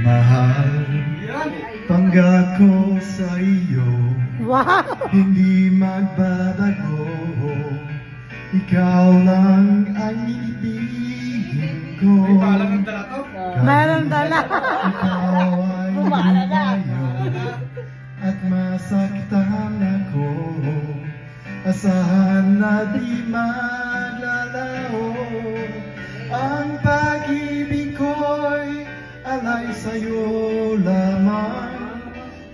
Mahal, pangako sa iyo, hindi magbabago. Ikaw lang ang ibigin ko. Meron dala. Ikaw ay lumayo at masaktan ako. Asahan na di maglalaho. Ang pag-ibig ko'y alay sa'yo lamang.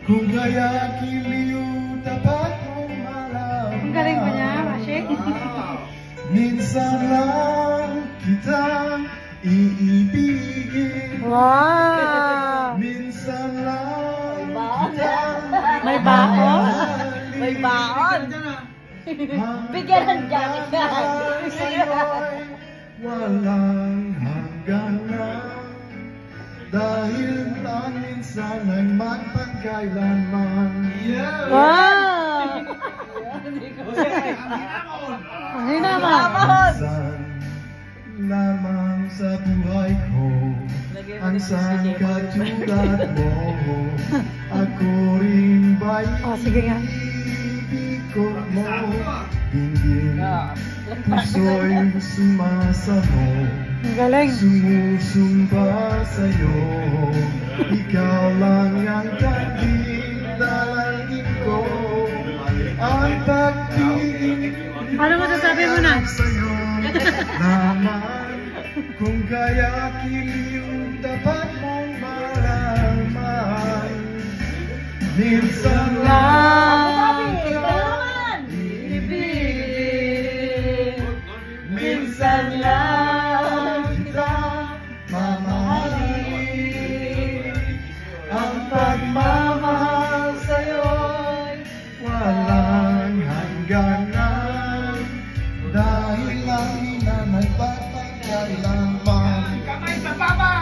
Kung kaya kiliw, tapat mong malaman. Ang galing ba niya, Mashik? Minsan lang kitang iibigin. Wow! Minsan lang kitang May baon? May baon! Bigyan ng jacket ka! sa'yo'y walang hangganan. Dahil lang minsan ay magpagkailanman. Wow! Hindi naman. Minsan lamang sa buhay ko ang sangkatulad mo. Ako rin ba'y Sige nga. ibig ko mo? Dinggin puso'y sumasamo. Ang galing. Sumusumba sa'yo. Ikaw lang ang tanging dalangin ko. Ang pag-ibig Ano masasabi mo na? sa'yo naman. Kung kaya kiliw, dapat mong malaman. Minsan lang Naman! ibigin. Minsan lang kita mamahalin. Ang pagmamahal sa'yo'y walang hangganan. Dahil lang na nagpapagkailanman. Kamay sa papa!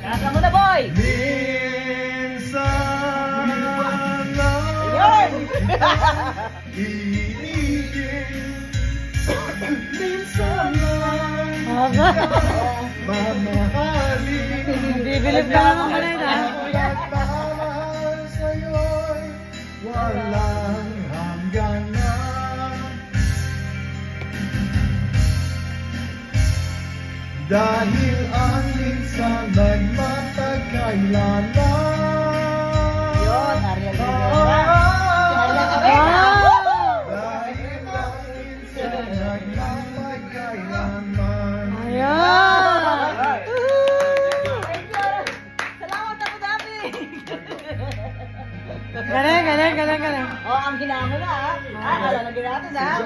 Kasa mo na, boy! Minsan lang kita iibigin. Minsan lang Aba. mamahalin. Bibilib ka naman ka na ito. Ang pagmamahal sa'yo'y walang hangganan. Dahil ang minsan ay mapagkailanman. Yun, Ariel. Dahil ang minsan ay mapagkailanman. Ayan! Salamat ako dami! Galing, galing, galing, galing. Oh, ang ginamo na ha. Alalagyan natin ha.